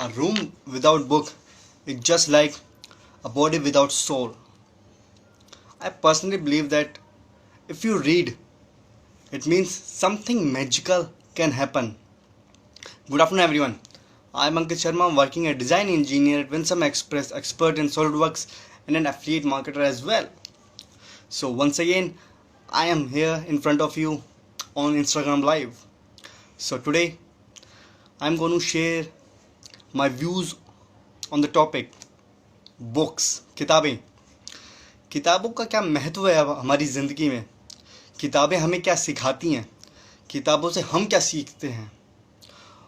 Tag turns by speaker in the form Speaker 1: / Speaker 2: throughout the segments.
Speaker 1: A room without book is just like a body without soul. I personally believe that if you read, it means something magical can happen. Good afternoon, everyone. I'm Ankit Sharma, working as design engineer at Winsome Express, expert in SolidWorks, and an affiliate marketer as well. So once again, I am here in front of you on Instagram Live. So today, I'm going to share my views on the topic books, किताबें। किताबों का क्या महत्व है हमारी ज़िंदगी में? किताबें हमें क्या सिखाती हैं? किताबों से हम क्या सीखते हैं?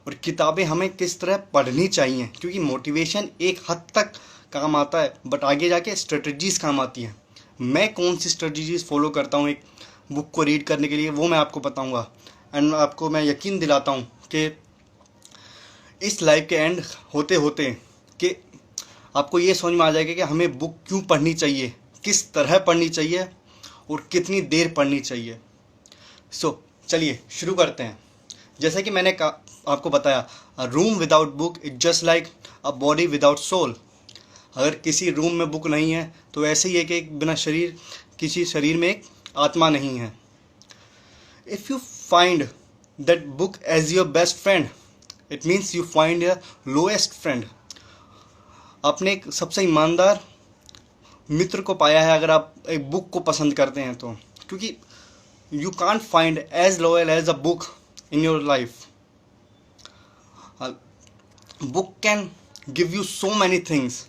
Speaker 1: और किताबें हमें किस तरह पढ़नी चाहिए? क्योंकि मोटिवेशन एक हद तक काम आता है, बट आगे जाके स्ट्रेटजीज़ काम आती हैं। मैं कौन सी स्ट्रेटजीज़ फॉलो करता हूँ एक बुक को रीड करने के लिए, वो मैं आपको बताऊँगा। एंड आपको मैं यकीन दिलाता हूँ कि इस लाइफ के एंड होते होते कि आपको ये समझ में आ जाएगा कि हमें बुक क्यों पढ़नी चाहिए, किस तरह पढ़नी चाहिए और कितनी देर पढ़नी चाहिए। चलिए शुरू करते हैं। जैसा कि मैंने आपको बताया, a room without book is just like a body without soul. अगर किसी रूम में बुक नहीं है तो ऐसे ही है कि एक बिना शरीर, किसी शरीर में एक आत्मा नहीं है। If you find that book as your best friend, it means you find your lowest friend. आपने एक सबसे ईमानदार मित्र को पाया है अगर आप एक बुक को पसंद करते हैं तो, क्योंकि you can't find as loyal as a book in your life. Book can give you so many things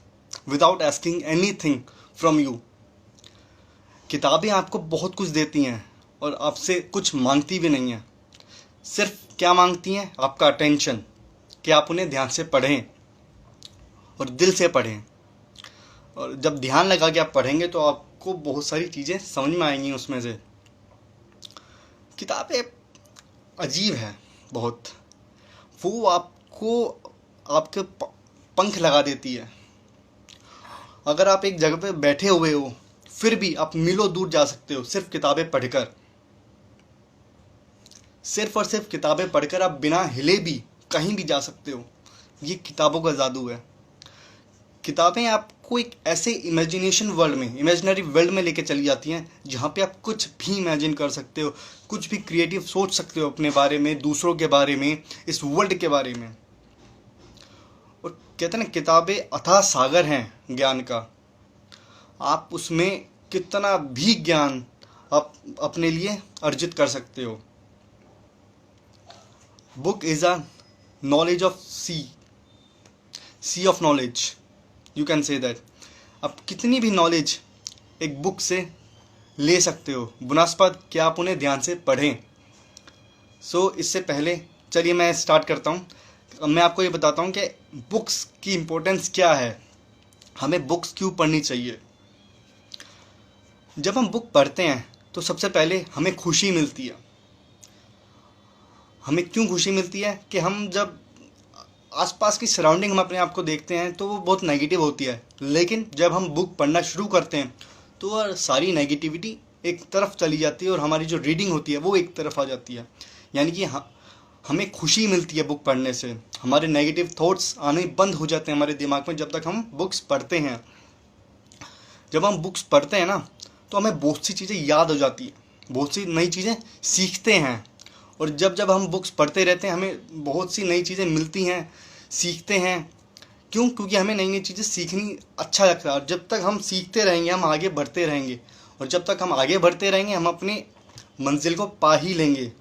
Speaker 1: without asking anything from you. किताबें आपको बहुत कुछ देती हैं और आपसे कुछ मांगती भी नहीं हैं। सिर्फ क्या मांगती हैं? आपका अटेंशन, कि आप उन्हें ध्यान से पढ़ें और दिल से पढ़ें। और जब ध्यान लगा के आप पढ़ेंगे तो आपको बहुत सारी चीज़ें समझ में आएंगी उसमें से। किताबें अजीब है बहुत, वो आपको आपके पंख लगा देती है। अगर आप एक जगह पे बैठे हुए हो फिर भी आप मीलों दूर जा सकते हो सिर्फ किताबें पढ़कर। सिर्फ और सिर्फ किताबें पढ़कर आप बिना हिले भी कहीं भी जा सकते हो। ये किताबों का जादू है। किताबें आपको एक ऐसे इमेजिनेशन वर्ल्ड में, इमेजिनरी वर्ल्ड में लेके चली जाती हैं जहाँ पे आप कुछ भी इमेजिन कर सकते हो, कुछ भी क्रिएटिव सोच सकते हो अपने बारे में, दूसरों के बारे में, इस वर्ल्ड के बारे में। और कहते हैं ना, किताबें अथाह सागर हैं ज्ञान का। आप उसमें कितना भी ज्ञान आप अपने लिए अर्जित कर सकते हो। Book is a knowledge of sea of knowledge, you can say that. आप कितनी भी नॉलेज एक बुक से ले सकते हो, बनस्पत कि आप उन्हें ध्यान से पढ़ें। इससे पहले चलिए मैं स्टार्ट करता हूँ। मैं आपको ये बताता हूँ कि बुक्स की इम्पोर्टेंस क्या है, हमें बुक्स क्यों पढ़नी चाहिए। जब हम बुक पढ़ते हैं तो सबसे पहले हमें खुशी मिलती है। हमें क्यों खुशी मिलती है? कि हम जब आसपास की सराउंडिंग हम अपने आप को देखते हैं तो वो बहुत नेगेटिव होती है, लेकिन जब हम बुक पढ़ना शुरू करते हैं तो वह सारी नेगेटिविटी एक तरफ चली जाती है और हमारी जो रीडिंग होती है वो एक तरफ आ जाती है। यानी कि हमें खुशी मिलती है बुक पढ़ने से। हमारे नेगेटिव थॉट्स आने बंद हो जाते हैं हमारे दिमाग में जब तक हम बुक्स पढ़ते हैं। जब हम बुक्स पढ़ते हैं ना तो हमें बहुत सी चीज़ें याद हो जाती है, बहुत सी नई चीज़ें सीखते हैं। और जब जब हम बुक्स पढ़ते रहते हैं हमें बहुत सी नई चीज़ें मिलती हैं, सीखते हैं। क्यों? क्योंकि हमें नई नई चीज़ें सीखनी अच्छा लगता है। और जब तक हम सीखते रहेंगे हम आगे बढ़ते रहेंगे, और जब तक हम आगे बढ़ते रहेंगे हम अपनी मंजिल को पा ही लेंगे।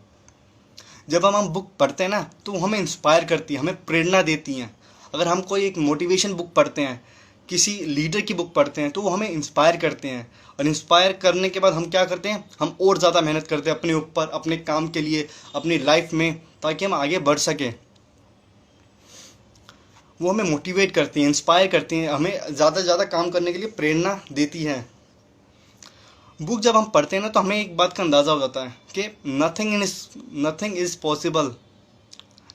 Speaker 1: जब हम बुक पढ़ते हैं ना तो हमें इंस्पायर करती है, हमें प्रेरणा देती हैं। अगर हम कोई एक मोटिवेशन बुक पढ़ते हैं, किसी लीडर की बुक पढ़ते हैं तो वो हमें इंस्पायर करते हैं। और इंस्पायर करने के बाद हम क्या करते हैं? हम और ज़्यादा मेहनत करते हैं अपने ऊपर, अपने काम के लिए, अपनी लाइफ में, ताकि हम आगे बढ़ सकें। वो हमें मोटिवेट करती हैं, इंस्पायर करती हैं, हमें ज़्यादा से ज़्यादा काम करने के लिए प्रेरणा देती हैं। बुक जब हम पढ़ते हैं ना तो हमें एक बात का अंदाज़ा हो जाता है कि nothing is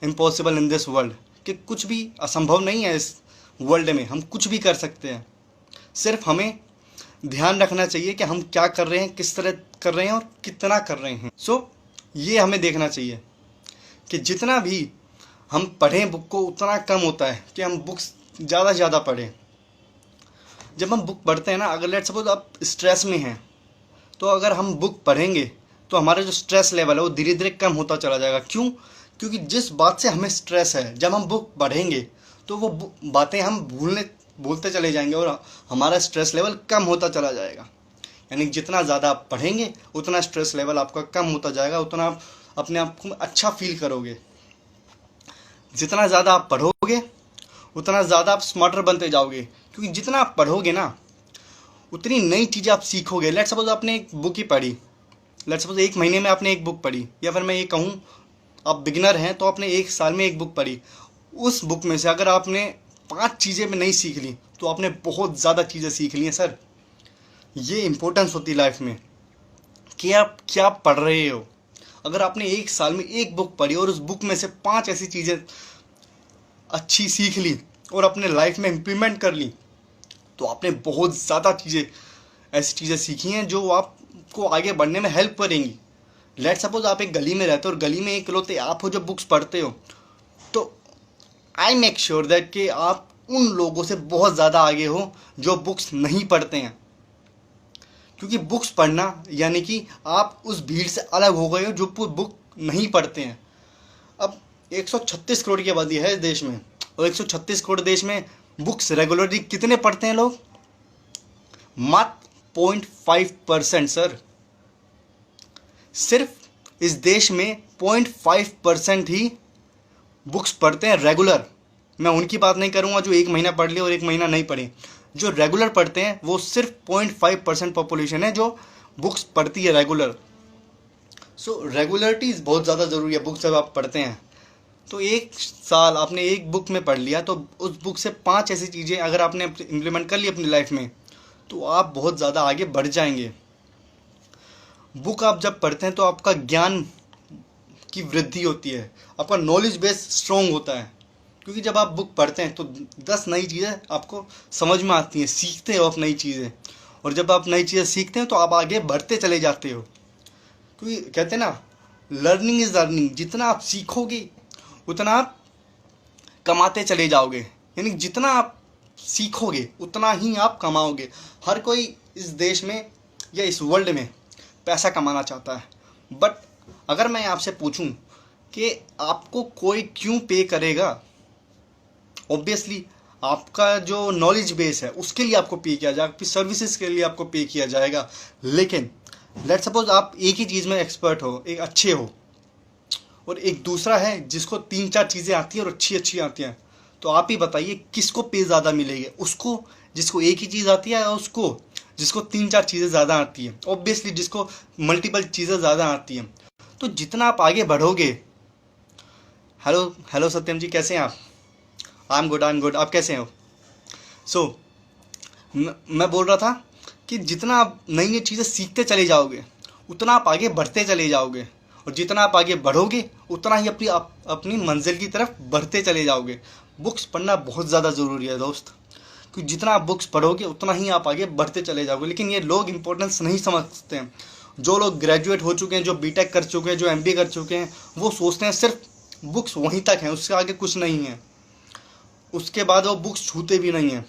Speaker 1: impossible in this world, कि कुछ भी असंभव नहीं है इस वर्ल्ड में, हम कुछ भी कर सकते हैं। सिर्फ हमें ध्यान रखना चाहिए कि हम क्या कर रहे हैं, किस तरह कर रहे हैं और कितना कर रहे हैं। ये हमें देखना चाहिए कि जितना भी हम पढ़ें बुक को उतना कम होता है कि हम बुक्स ज़्यादा से ज़्यादा पढ़ें। जब हम बुक पढ़ते हैं ना, अगर लेट्स सपोज आप स्ट्रेस में हैं, तो अगर हम बुक पढ़ेंगे तो हमारा जो स्ट्रेस लेवल है वो धीरे धीरे कम होता चला जाएगा। क्यों? क्योंकि जिस बात से हमें स्ट्रेस है, जब हम बुक पढ़ेंगे तो वो बातें हम भूलते चले जाएंगे और हमारा स्ट्रेस लेवल कम होता चला जाएगा। यानी जितना ज़्यादा आप पढ़ेंगे उतना स्ट्रेस लेवल आपका कम होता जाएगा, उतना आप अपने आप को अच्छा फील करोगे। जितना ज़्यादा आप पढ़ोगे उतना ज़्यादा आप स्मार्टर बनते जाओगे, क्योंकि जितना आप पढ़ोगे ना उतनी नई चीज़ें आप सीखोगे। लेट्स सपोज आपने एक बुक ही पढ़ी, लेट्स सपोज 1 महीने में आपने एक बुक पढ़ी, या फिर मैं ये कहूँ आप बिगिनर हैं तो आपने 1 साल में एक बुक पढ़ी। उस बुक में से अगर आपने 5 चीज़ें में नहीं सीख ली तो आपने बहुत ज़्यादा चीज़ें सीख ली हैं सर। ये इंपॉर्टेंस होती है लाइफ में कि आप क्या पढ़ रहे हो। अगर आपने 1 साल में एक बुक पढ़ी और उस बुक में से 5 ऐसी चीज़ें अच्छी सीख ली और अपने लाइफ में इम्प्लीमेंट कर ली, तो आपने बहुत ज़्यादा ऐसी चीज़ें सीखी हैं जो आपको आगे बढ़ने में हेल्प करेंगी। लेट्स सपोज आप एक गली में रहते हो और गली में इकलौते आप हो जो बुक्स पढ़ते हो, तो आई मेक श्योर दैट कि आप उन लोगों से बहुत ज़्यादा आगे हो जो बुक्स नहीं पढ़ते हैं। क्योंकि बुक्स पढ़ना यानी कि आप उस भीड़ से अलग हो गए हो जो बुक नहीं पढ़ते हैं। अब 136 करोड़ की आबादी है इस देश में, और 136 करोड़ देश में बुक्स रेगुलरली कितने पढ़ते हैं लोग? मात्र 0.5% सर। सिर्फ इस देश में 0.5% ही बुक्स पढ़ते हैं रेगुलर। मैं उनकी बात नहीं करूंगा जो 1 महीना पढ़ लिए और 1 महीना नहीं पढ़े। जो रेगुलर पढ़ते हैं वो सिर्फ 0.5% पॉपुलेशन है जो बुक्स पढ़ती है रेगुलर। सो रेगुलरिटी बहुत ज़्यादा ज़रूरी है बुक्स जब आप पढ़ते हैं। तो 1 साल आपने एक बुक में पढ़ लिया, तो उस बुक से 5 ऐसी चीज़ें अगर आपने इम्प्लीमेंट कर ली अपनी लाइफ में, तो आप बहुत ज़्यादा आगे बढ़ जाएंगे। बुक आप जब पढ़ते हैं तो आपका ज्ञान की वृद्धि होती है, आपका नॉलेज बेस स्ट्रॉन्ग होता है। क्योंकि जब आप बुक पढ़ते हैं तो 10 नई चीज़ें आपको समझ में आती हैं, सीखते हो आप नई चीज़ें, और जब आप नई चीज़ें सीखते हैं तो आप आगे बढ़ते चले जाते हो। क्योंकि कहते हैं ना, लर्निंग इज़ अर्निंग। जितना आप सीखोगे उतना आप कमाते चले जाओगे। यानी जितना आप सीखोगे उतना ही आप कमाओगे। हर कोई इस देश में या इस वर्ल्ड में पैसा कमाना चाहता है, बट अगर मैं आपसे पूछूं कि आपको कोई क्यों पे करेगा, ऑब्वियसली आपका जो नॉलेज बेस है उसके लिए आपको पे किया जाएगा, आपकी सर्विसेज के लिए आपको पे किया जाएगा। लेकिन लेट्स सपोज आप एक ही चीज़ में एक्सपर्ट हो, एक अच्छे हो, और एक दूसरा है जिसको 3-4 चीज़ें आती हैं और अच्छी अच्छी आती हैं, तो आप ही बताइए किसको पे ज़्यादा मिलेगी? उसको जिसको एक ही चीज़ आती है, या उसको जिसको 3-4 चीज़ें ज़्यादा आती हैं? ऑब्वियसली जिसको मल्टीपल चीज़ें ज़्यादा आती हैं। तो जितना आप आगे बढ़ोगे, हेलो सत्यम जी, कैसे हैं आप? आई एम गुड, आप कैसे हो? सो मैं बोल रहा था कि जितना आप नई नई चीज़ें सीखते चले जाओगे उतना आप आगे बढ़ते चले जाओगे, और जितना आप आगे बढ़ोगे उतना ही अपनी मंजिल की तरफ बढ़ते चले जाओगे। बुक्स पढ़ना बहुत ज़्यादा ज़रूरी है दोस्त, क्योंकि जितना आप बुक्स पढ़ोगे उतना ही आप आगे बढ़ते चले जाओगे। लेकिन ये लोग इंपॉर्टेंस नहीं समझते हैं। जो लोग ग्रेजुएट हो चुके हैं, जो बीटेक कर चुके हैं, जो एमबीए कर चुके हैं, वो सोचते हैं सिर्फ बुक्स वहीं तक हैं, उससे आगे कुछ नहीं है, उसके बाद वो बुक्स छूते भी नहीं हैं।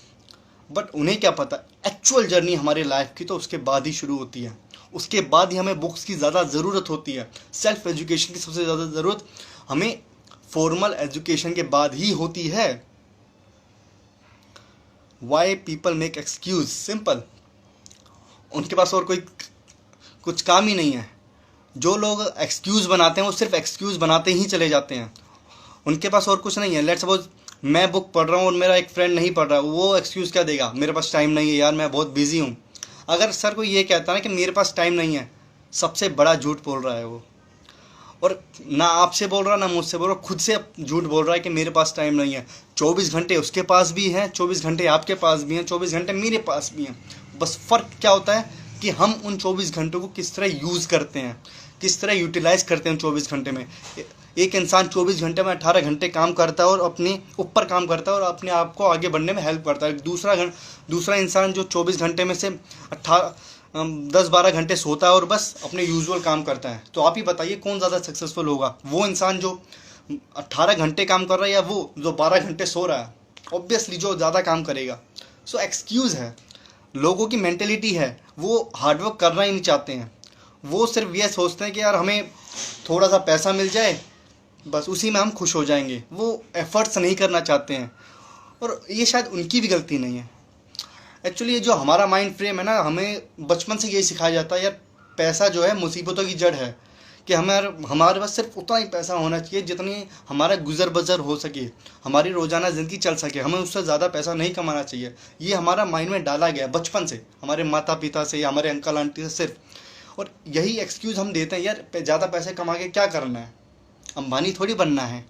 Speaker 1: बट उन्हें क्या पता, एक्चुअल जर्नी हमारे लाइफ की तो उसके बाद ही शुरू होती है। उसके बाद ही हमें बुक्स की ज़्यादा ज़रूरत होती है। सेल्फ एजुकेशन की सबसे ज़्यादा ज़रूरत हमें फॉर्मल एजुकेशन के बाद ही होती है। Why people make excuse? Simple, उनके पास और कोई कुछ काम ही नहीं है। जो लोग एक्सक्यूज़ बनाते हैं वो सिर्फ एक्सक्यूज़ बनाते ही चले जाते हैं, उनके पास और कुछ नहीं है। लेट्स सपोज मैं बुक पढ़ रहा हूँ और मेरा एक फ्रेंड नहीं पढ़ रहा, वो एक्सक्यूज़ क्या देगा? मेरे पास टाइम नहीं है यार, मैं बहुत बिजी हूँ। अगर सर कोई ये कहता है कि मेरे पास टाइम नहीं है, सबसे बड़ा झूठ बोल रहा है वो। और ना आपसे बोल रहा, ना मुझसे बोल रहा, खुद से झूठ बोल रहा है कि मेरे पास टाइम नहीं है। 24 घंटे उसके पास भी हैं, 24 घंटे आपके पास भी हैं, 24 घंटे मेरे पास भी हैं। बस फ़र्क क्या होता है कि हम उन 24 घंटों को किस तरह यूज़ करते हैं, किस तरह यूटिलाइज़ करते हैं। 24 घंटे में एक इंसान 24 घंटे में 18 घंटे काम करता है और अपने ऊपर काम करता है और अपने आप को आगे बढ़ने में हेल्प करता है। दूसरा इंसान जो 24 घंटे में से 10-12 घंटे सोता है और बस अपने यूजुअल काम करता है। तो आप ही बताइए कौन ज़्यादा सक्सेसफुल होगा? वो इंसान जो 18 घंटे काम कर रहा है या वो जो 12 घंटे सो रहा है? ऑब्वियसली जो ज़्यादा काम करेगा। सो एक्सक्यूज़ है, लोगों की मेंटेलिटी है, वो हार्डवर्क करना ही नहीं चाहते हैं। वो सिर्फ ये सोचते हैं कि यार हमें थोड़ा सा पैसा मिल जाए, बस उसी में हम खुश हो जाएंगे। वो एफर्ट्स नहीं करना चाहते हैं, और ये शायद उनकी भी गलती नहीं है। एक्चुअली ये जो हमारा माइंड फ्रेम है ना, हमें बचपन से यही सिखाया जाता है यार पैसा जो है मुसीबतों की जड़ है, कि हमारे पास सिर्फ उतना ही पैसा होना चाहिए जितनी हमारा गुजर बसर हो सके, हमारी रोज़ाना ज़िंदगी चल सके, हमें उससे ज़्यादा पैसा नहीं कमाना चाहिए। ये हमारा माइंड में डाला गया बचपन से, हमारे माता पिता से या हमारे अंकल आंटी से सिर्फ। और यही एक्सक्यूज़ हम देते हैं, यार ज़्यादा पैसे कमा के क्या करना है, अंबानी थोड़ी बनना है।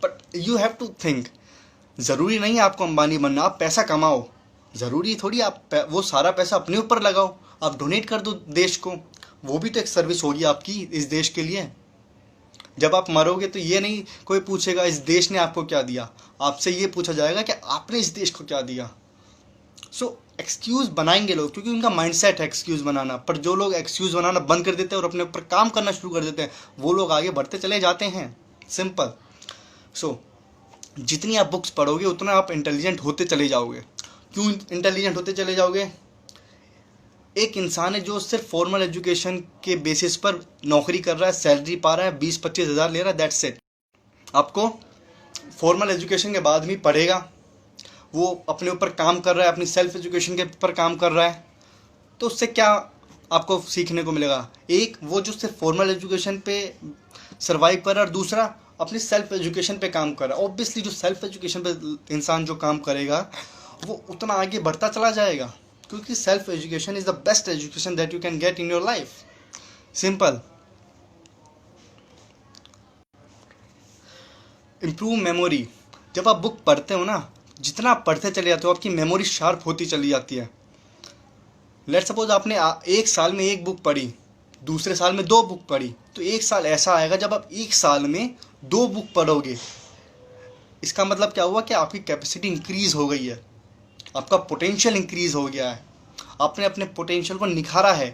Speaker 1: But you have to think, ज़रूरी नहीं है आपको अंबानी बनना, आप पैसा कमाओ। ज़रूरी थोड़ी आप वो सारा पैसा अपने ऊपर लगाओ, आप डोनेट कर दो देश को, वो भी तो एक सर्विस होगी आपकी इस देश के लिए। जब आप मरोगे तो ये नहीं कोई पूछेगा इस देश ने आपको क्या दिया, आपसे ये पूछा जाएगा कि आपने इस देश को क्या दिया। सो एक्सक्यूज़ बनाएंगे लोग, क्योंकि उनका माइंडसेट है एक्सक्यूज़ बनाना। पर जो लोग एक्सक्यूज़ बनाना बंद कर देते हैं और अपने ऊपर काम करना शुरू कर देते हैं, वो लोग आगे बढ़ते चले जाते हैं। सिंपल। सो जितनी आप बुक्स पढ़ोगे उतना आप इंटेलिजेंट होते चले जाओगे। क्यों इंटेलिजेंट होते चले जाओगे? एक इंसान है जो सिर्फ फॉर्मल एजुकेशन के बेसिस पर नौकरी कर रहा है, सैलरी पा रहा है, 20-25 हज़ार ले रहा है, दैट्स इट। आपको फॉर्मल एजुकेशन के बाद भी पढ़ेगा, वो अपने ऊपर काम कर रहा है, अपनी सेल्फ एजुकेशन के ऊपर काम कर रहा है, तो उससे क्या आपको सीखने को मिलेगा? एक वो जो सिर्फ फॉर्मल एजुकेशन पे सर्वाइव कर रहा है, और दूसरा अपनी सेल्फ एजुकेशन पे काम कर रहा है। ऑब्वियसली जो सेल्फ एजुकेशन पे इंसान जो काम करेगा वो उतना आगे बढ़ता चला जाएगा, क्योंकि self education is the best education that you can get in your life. Simple. Improve memory. जब आप बुक पढ़ते हो ना, जितना आप पढ़ते चले जाते हो आपकी मेमोरी शार्प होती चली जाती है। लेट्स सपोज आपने एक साल में एक बुक पढ़ी, दूसरे साल में 2 बुक पढ़ी, तो एक साल ऐसा आएगा जब आप एक साल में 2 बुक पढ़ोगे। इसका मतलब क्या हुआ कि आपकी कैपेसिटी इंक्रीज़ हो गई है, आपका पोटेंशियल इंक्रीज़ हो गया है, आपने अपने पोटेंशियल को निखारा है।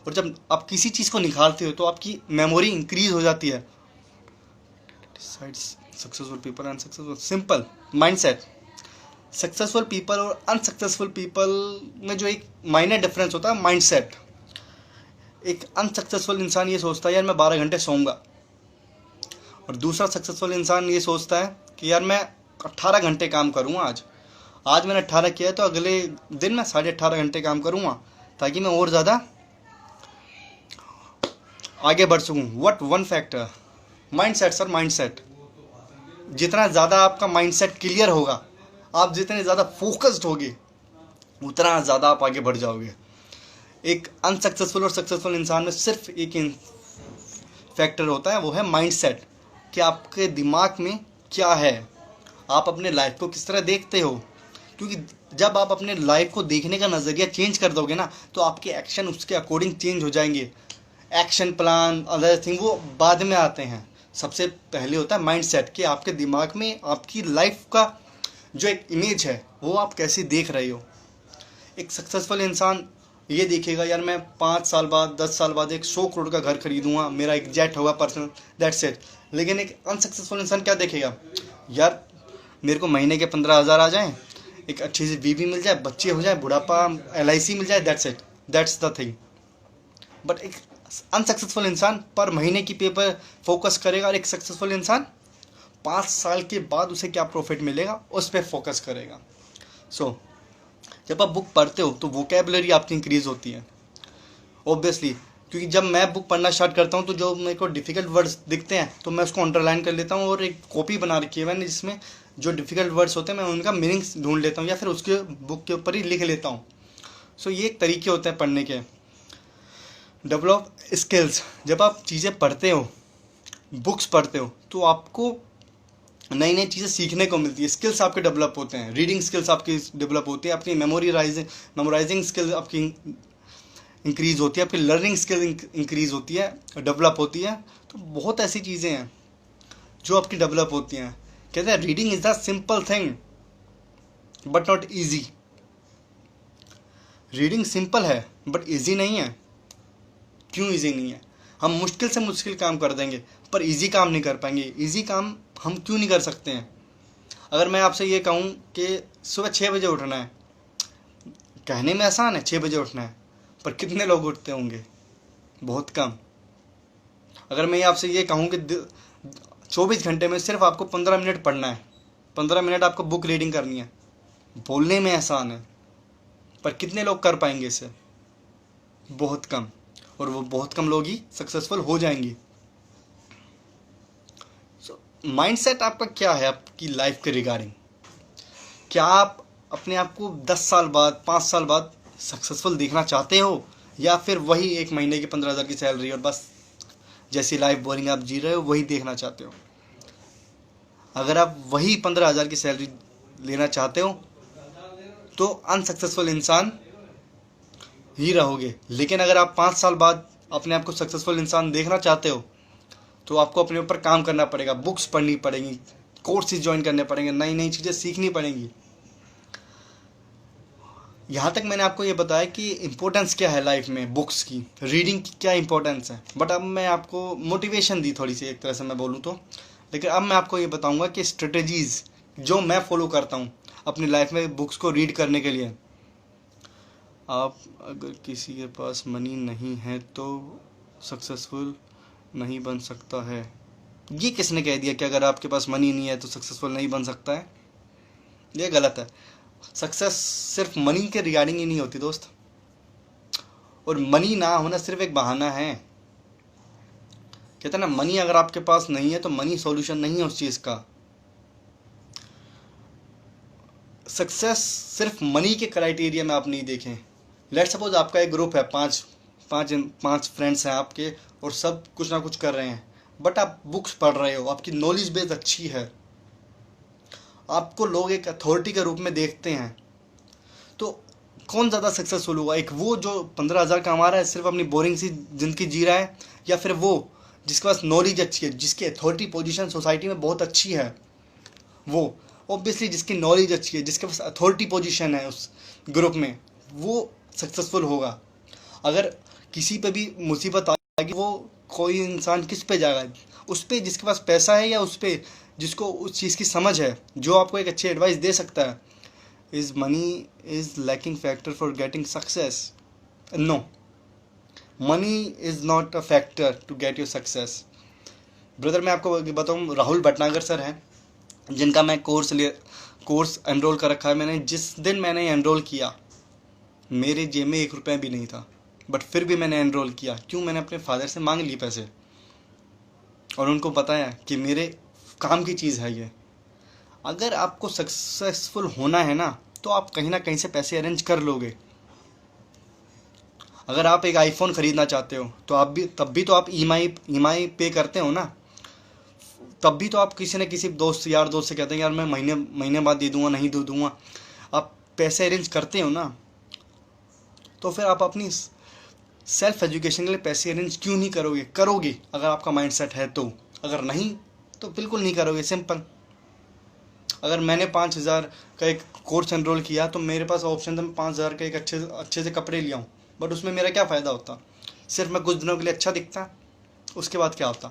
Speaker 1: और जब आप किसी चीज़ को निखारते हो तो आपकी मेमोरी इंक्रीज़ हो जाती है। Successful people, unsuccessful. Simple mindset. Successful people और अनसक्सेसफुल पीपल में जो एक माइनर डिफरेंस होता है, माइंडसेट। एक अनसक्सेसफुल इंसान ये सोचता है यार मैं 12 घंटे सोऊंगा, और दूसरा सक्सेसफुल इंसान ये सोचता है कि यार मैं 18 घंटे काम करूँगा। आज मैंने 18 किया है तो अगले दिन मैं 18.5 घंटे काम करूँगा, ताकि मैं और ज़्यादा आगे बढ़ सकूँ। What one factor? Mindset sir, mindset. जितना ज़्यादा आपका माइंडसेट क्लियर होगा, आप जितने ज़्यादा फोकस्ड होगे, उतना ज़्यादा आप आगे बढ़ जाओगे। एक अनसक्सेसफुल और सक्सेसफुल इंसान में सिर्फ एक फैक्टर होता है, वो है माइंडसेट, कि आपके दिमाग में क्या है, आप अपने लाइफ को किस तरह देखते हो। क्योंकि जब आप अपने लाइफ को देखने का नज़रिया चेंज कर दोगे ना, तो आपके एक्शन उसके अकॉर्डिंग चेंज हो जाएंगे। एक्शन प्लान, अदर थिंग वो बाद में आते हैं। सबसे पहले होता है माइंडसेट, कि आपके दिमाग में आपकी लाइफ का जो एक इमेज है वो आप कैसे देख रहे हो। एक सक्सेसफुल इंसान ये देखेगा यार मैं 5 साल बाद, 10 साल बाद एक 100 करोड़ का घर खरीदूंगा, मेरा एक जेट होगा पर्सनल, दैट्स इट। लेकिन एक अनसक्सेसफुल इंसान क्या देखेगा? यार मेरे को महीने के 15,000 आ जाएं, एक अच्छी सी बीवी मिल जाए, बच्चे हो जाए, बुढ़ापा LIC मिल जाए, that's it, that's the thing. But एक अनसक्सेसफुल इंसान पर महीने की पेपर फोकस करेगा, और एक सक्सेसफुल इंसान 5 साल के बाद उसे क्या प्रॉफिट मिलेगा उस पर फोकस करेगा। सो जब आप बुक पढ़ते हो तो वोकेबलरी आपकी इंक्रीज़ होती है ऑब्वियसली। क्योंकि जब मैं बुक पढ़ना स्टार्ट करता हूँ तो जो मेरे को डिफ़िकल्ट वर्ड्स दिखते हैं तो मैं उसको अंडरलाइन कर लेता हूँ, और एक कॉपी बना रखी है मैंने जिसमें जो डिफ़िकल्ट वर्ड्स होते हैं मैं उनका मीनिंग्स ढूंढ लेता हूँ, या फिर उसके बुक के ऊपर ही लिख लेता हूँ। सो ये एक तरीके होते हैं पढ़ने के। Develop skills. जब आप चीज़ें पढ़ते हो, बुक्स पढ़ते हो, तो आपको नई नई चीज़ें सीखने को मिलती है, स्किल्स आपके डेवलप होते हैं, रीडिंग स्किल्स आपकी डेवलप होती है, आपकी मेमोराइजिंग स्किल्स आपकी इंक्रीज़ होती है, आपकी लर्निंग स्किल इंक्रीज़ होती है, डेवलप होती है। तो बहुत ऐसी चीज़ें हैं जो आपकी डेवलप होती हैं। कहते हैं reading is the simple thing but not easy. Reading simple है बट ईजी नहीं है। क्यों ईजी नहीं है? हम मुश्किल से मुश्किल काम कर देंगे, पर इजी काम नहीं कर पाएंगे। इजी काम हम क्यों नहीं कर सकते हैं? अगर मैं आपसे ये कहूँ कि सुबह 6 बजे उठना है, कहने में आसान है 6 बजे उठना है, पर कितने लोग उठते होंगे? बहुत कम। अगर मैं आपसे ये कहूँ कि 24 घंटे में सिर्फ आपको 15 मिनट पढ़ना है, 15 मिनट आपको बुक रीडिंग करनी है, बोलने में आसान है, पर कितने लोग कर पाएंगे इसे? बहुत कम। और वो बहुत कम लोग ही सक्सेसफुल हो जाएंगे। सो माइंडसेट आपका क्या है आपकी लाइफ के रिगार्डिंग? क्या आप अपने आप को 10 साल बाद, 5 साल बाद सक्सेसफुल देखना चाहते हो, या फिर वही एक महीने की 15,000 की सैलरी और बस जैसी लाइफ बोरिंग आप जी रहे हो वही देखना चाहते हो? अगर आप वही 15,000 की सैलरी लेना चाहते हो तो अनसक्सेसफुल इंसान ही रहोगे। लेकिन अगर आप 5 साल बाद अपने आप को सक्सेसफुल इंसान देखना चाहते हो तो आपको अपने ऊपर काम करना पड़ेगा, बुक्स पढ़नी पड़ेंगी, कोर्सेज ज्वाइन करने पड़ेंगे, नई नई चीज़ें सीखनी पड़ेंगी। यहाँ तक मैंने आपको ये बताया कि इम्पोर्टेंस क्या है लाइफ में, बुक्स की, रीडिंग की क्या इम्पोर्टेंस है। बट अब मैं आपको मोटिवेशन दी थोड़ी सी, एक तरह से मैं बोलूँ तो। लेकिन अब मैं आपको ये बताऊँगा कि स्ट्रेटजीज़ जो मैं फॉलो करता हूँ अपनी लाइफ में बुक्स को रीड करने के लिए। आप अगर किसी के पास मनी नहीं है तो सक्सेसफुल नहीं बन सकता है। ये किसने कह दिया कि अगर आपके पास मनी नहीं है तो सक्सेसफुल नहीं बन सकता है? ये गलत है। सक्सेस सिर्फ मनी के रिगार्डिंग ही नहीं होती दोस्त, और मनी ना होना सिर्फ एक बहाना है। कहते हैं ना, मनी अगर आपके पास नहीं है तो मनी सॉल्यूशन नहीं है उस चीज़ का। सक्सेस सिर्फ मनी के क्राइटेरिया में आप नहीं देखें। लेट सपोज आपका एक ग्रुप है, पाँच फ्रेंड्स हैं आपके, और सब कुछ ना कुछ कर रहे हैं, बट आप बुक्स पढ़ रहे हो, आपकी नॉलेज बेस अच्छी है, आपको लोग एक अथॉरिटी के रूप में देखते हैं, तो कौन ज़्यादा सक्सेसफुल होगा? एक वो जो 15,000 कमा रहा है, सिर्फ अपनी बोरिंग सी ज़िंदगी जी रहा है, या फिर वो जिसके पास नॉलेज अच्छी है, जिसकी अथॉरिटी पोजीशन सोसाइटी में बहुत अच्छी है? वो ऑब्वियसली जिसकी नॉलेज अच्छी है, जिसके पास अथॉरिटी पोजीशन है उस ग्रुप में, वो सक्सेसफुल होगा। अगर किसी पे भी मुसीबत आएगी, वो कोई इंसान किस पे जाएगा? उस पे जिसके पास पैसा है, या उस पे जिसको उस चीज़ की समझ है, जो आपको एक अच्छी एडवाइस दे सकता है? Is money is lacking factor for getting success? No, money is not a factor to get your success. Brother, मैं आपको बताऊँ, राहुल भटनागर सर हैं, जिनका मैं कोर्स एनरोल कर रखा है मैंने। जिस दिन मैंने एनरोल किया, मेरे जेब में 1 रुपया भी नहीं था, बट फिर भी मैंने एनरोल किया। क्यों? मैंने अपने फादर से मांग लिए पैसे, और उनको बताया कि मेरे काम की चीज़ है ये। अगर आपको सक्सेसफुल होना है ना, तो आप कहीं ना कहीं से पैसे अरेंज कर लोगे। अगर आप एक आईफोन ख़रीदना चाहते हो तो तब भी तो आप ईएमआई पे करते हो ना। तब भी तो आप किसी न किसी यार दोस्त से कहते हैं यार मैं महीने बाद दे दूंगा, नहीं दे दूंगा। आप पैसे अरेंज करते हो ना, तो फिर आप अपनी सेल्फ एजुकेशन के लिए पैसे अरेंज क्यों नहीं करोगे अगर आपका माइंडसेट है तो। अगर नहीं तो बिल्कुल नहीं करोगे, सिंपल। अगर मैंने 5,000 का एक कोर्स एनरोल किया तो मेरे पास ऑप्शन था, मैं 5,000 का एक अच्छे से कपड़े ले आऊँ, बट उसमें मेरा क्या फ़ायदा होता? सिर्फ मैं कुछ दिनों के लिए अच्छा दिखता, उसके बाद क्या होता?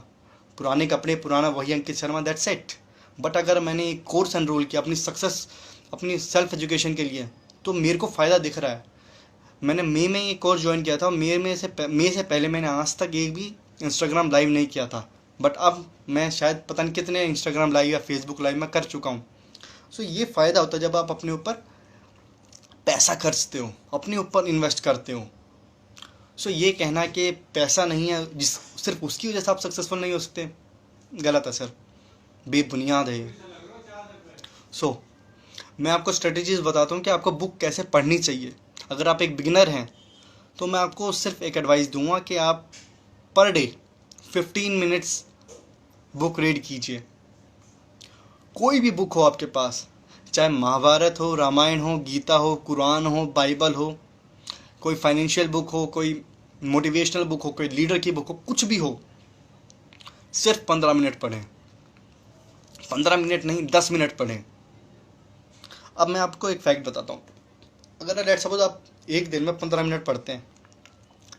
Speaker 1: पुराने कपड़े, पुराना वही Ankit Sharma, that's it. But अगर मैंने एक कोर्स एनरोल किया अपनी सेल्फ एजुकेशन के लिए, तो मेरे को फ़ायदा दिख रहा है। मैंने मई में ये कोर्स ज्वाइन किया था, मई से पहले मैंने आज तक एक भी इंस्टाग्राम लाइव नहीं किया था, बट अब मैं शायद पता नहीं कितने इंस्टाग्राम लाइव या फेसबुक लाइव में कर चुका हूँ। सो ये फ़ायदा होता है जब आप अपने ऊपर पैसा खर्चते हो, अपने ऊपर इन्वेस्ट करते हो। सो ये कहना कि पैसा नहीं है सिर्फ उसकी वजह से आप सक्सेसफुल नहीं हो सकते, गलत है सर, बेबुनियाद है ये। सो मैं आपको स्ट्रेटजीज बताता हूँ कि आपको बुक कैसे पढ़नी चाहिए। अगर आप एक बिगिनर हैं तो मैं आपको सिर्फ एक एडवाइस दूंगा कि आप per day 15 minutes book read कीजिए। कोई भी बुक हो आपके पास, चाहे महाभारत हो, रामायण हो, गीता हो, कुरान हो, बाइबल हो, कोई फाइनेंशियल बुक हो, कोई मोटिवेशनल बुक हो, कोई लीडर की बुक हो, कुछ भी हो, सिर्फ 15 मिनट पढ़ें। 15 मिनट नहीं, 10 मिनट पढ़ें। अब मैं आपको एक फैक्ट बताता हूँ। अगर लेट्स सपोज आप एक दिन में 15 मिनट पढ़ते हैं,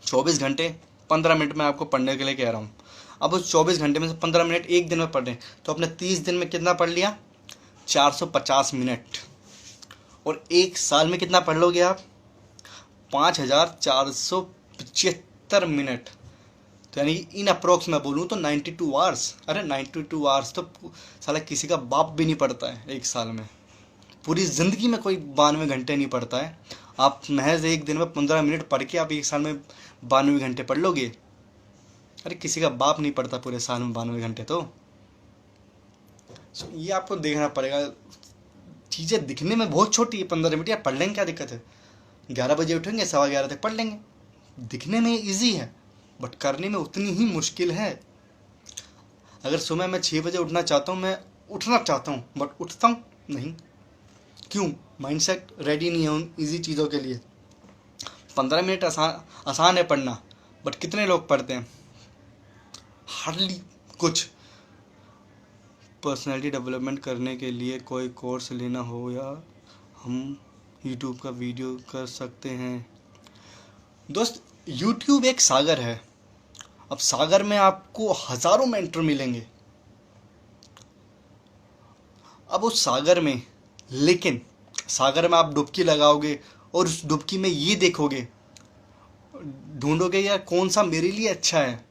Speaker 1: 24 घंटे 15 मिनट में आपको पढ़ने के लिए कह रहा हूँ, अब उस 24 घंटे में से 15 मिनट एक दिन में पढ़ रहे हैं, तो आपने 30 दिन में कितना पढ़ लिया? 450 मिनट। और एक साल में कितना पढ़ लोगे आप? 5475 मिनट। तो यानी इन अप्रोक्स मैं बोलूँ तो 92 आवर्स। अरे 92 आवर्स तो साला किसी का बाप भी नहीं पढ़ता है एक साल में। पूरी ज़िंदगी में कोई 92 घंटे नहीं पढ़ता है। आप महज एक दिन में 15 मिनट पढ़ के आप एक साल में 92 घंटे पढ़ लोगे? अरे किसी का बाप नहीं पढ़ता पूरे साल में 92 घंटे। तो ये आपको देखना पड़ेगा। चीज़ें दिखने में बहुत छोटी है, 15 मिनट यार पढ़ लेंगे, क्या दिक्कत है? 11 बजे उठेंगे, 11:15 तक पढ़ लेंगे। दिखने में ईजी है बट करने में उतनी ही मुश्किल है। अगर सुबह मैं 6 बजे उठना चाहता हूँ, मैं उठना चाहता हूँ बट उठता हूँ नहीं। क्यों? माइंडसेट रेडी नहीं है उन ईजी चीज़ों के लिए। 15 मिनट आसान है पढ़ना, बट कितने लोग पढ़ते हैं? हार्डली कुछ। पर्सनैलिटी डेवलपमेंट करने के लिए कोई कोर्स लेना हो या हम यूट्यूब का वीडियो कर सकते हैं? दोस्त, यूट्यूब एक सागर है। अब सागर में आपको हज़ारों मेंटर मिलेंगे। अब उस सागर में, लेकिन सागर में आप डुबकी लगाओगे और उस डुबकी में ये देखोगे, ढूंढोगे यार कौन सा मेरे लिए अच्छा है,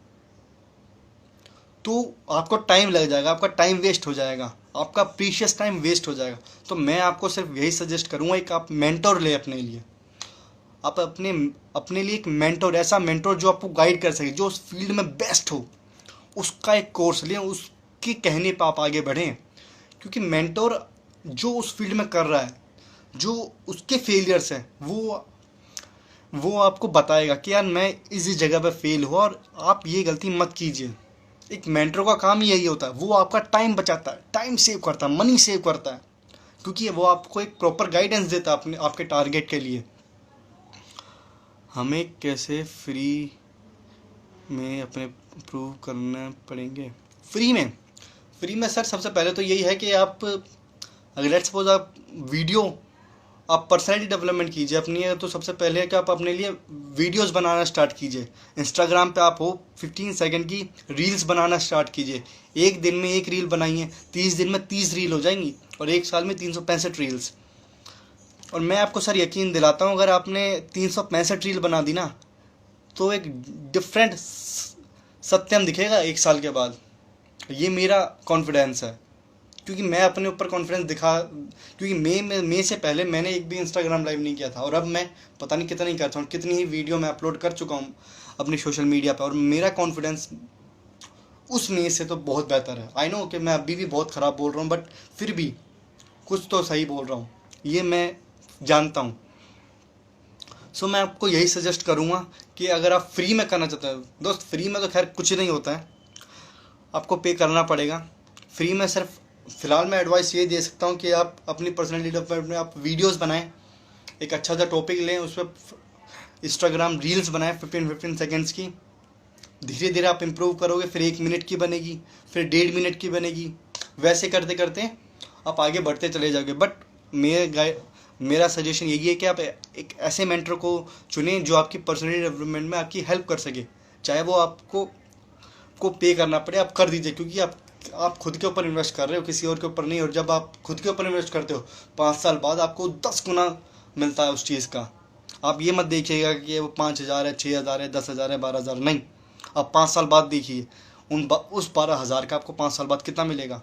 Speaker 1: तो आपको टाइम लग जाएगा, आपका टाइम वेस्ट हो जाएगा, आपका प्रीशियस टाइम वेस्ट हो जाएगा। तो मैं आपको सिर्फ यही सजेस्ट करूँगा, एक आप मेंटोर ले अपने लिए। आप अपने लिए एक मेंटोर, ऐसा मेंटोर जो आपको गाइड कर सके, जो उस फील्ड में बेस्ट हो, उसका एक कोर्स लें, उसके कहने पर आप आगे बढ़ें। क्योंकि मेंटोर जो उस फील्ड में कर रहा है, जो उसके फेलियर्स हैं, वो आपको बताएगा कि यार मैं इस जगह पे फेल हुआ और आप ये गलती मत कीजिए। एक मेंटर का काम ही यही होता है, वो आपका टाइम बचाता है, टाइम सेव करता है, मनी सेव करता है, क्योंकि वो आपको एक प्रॉपर गाइडेंस देता है अपने आपके टारगेट के लिए। हमें कैसे फ्री में अपने प्रूव करना पड़ेंगे? फ्री में सर सबसे पहले तो यही है कि आप, अगर लेट्स सपोज आप पर्सनैलिटी डेवलपमेंट कीजिए अपनी, तो सबसे पहले है कि आप अपने लिए वीडियोस बनाना स्टार्ट कीजिए। इंस्टाग्राम पे आप 15 सेकंड की रील्स बनाना स्टार्ट कीजिए। एक दिन में एक रील बनाइए, 30 दिन में 30 रील हो जाएंगी और एक साल में 365 रील्स। और मैं आपको सर यकीन दिलाता हूँ, अगर आपने 365 रील बना दी ना, तो एक डिफरेंट सत्यम दिखेगा एक साल के बाद। ये मेरा कॉन्फिडेंस है, क्योंकि मैं अपने ऊपर कॉन्फिडेंस क्योंकि मई से पहले मैंने एक भी इंस्टाग्राम लाइव नहीं किया था, और अब मैं पता नहीं कितना ही करता हूँ, कितनी ही वीडियो मैं अपलोड कर चुका हूँ अपनी सोशल मीडिया पर, और मेरा कॉन्फिडेंस उस मई से तो बहुत बेहतर है। आई नो कि मैं अभी भी बहुत ख़राब बोल रहा हूँ, बट फिर भी कुछ तो सही बोल रहा हूँ, ये मैं जानता हूँ। सो मैं आपको यही सजेस्ट करूँगा कि अगर आप फ्री में करना चाहते हो, दोस्त फ्री में तो खैर कुछ नहीं होता है, आपको पे करना पड़ेगा। फ्री में सिर्फ फ़िलहाल मैं एडवाइस ये दे सकता हूँ कि आप अपनी पर्सनैलिटी डेवलपमेंट में आप वीडियोस बनाएं, एक अच्छा सा टॉपिक लें, उस पर इंस्टाग्राम रील्स बनाएं 15 सेकंड्स की। धीरे धीरे आप इम्प्रूव करोगे, फिर 1 मिनट की बनेगी, फिर 1.5 मिनट की बनेगी। वैसे करते करते आप आगे बढ़ते चले जाओगे। बट मेरा सजेशन यही है कि आप एक ऐसे मेंटर को चुनें जो आपकी पर्सनैलिटी डेवलपमेंट में आपकी हेल्प कर सके, चाहे वो आपको पे करना पड़े, आप कर दीजिए, क्योंकि आप खुद के ऊपर इन्वेस्ट कर रहे हो, किसी और के ऊपर नहीं। और जब आप खुद के ऊपर इन्वेस्ट करते हो, 5 साल बाद आपको 10 गुना मिलता है उस चीज़ का। आप ये मत देखिएगा कि वो 5,000 है, 6,000 है, 10,000 है, 12,000, नहीं। आप 5 साल बाद देखिए उस 12,000 का आपको 5 साल बाद कितना मिलेगा।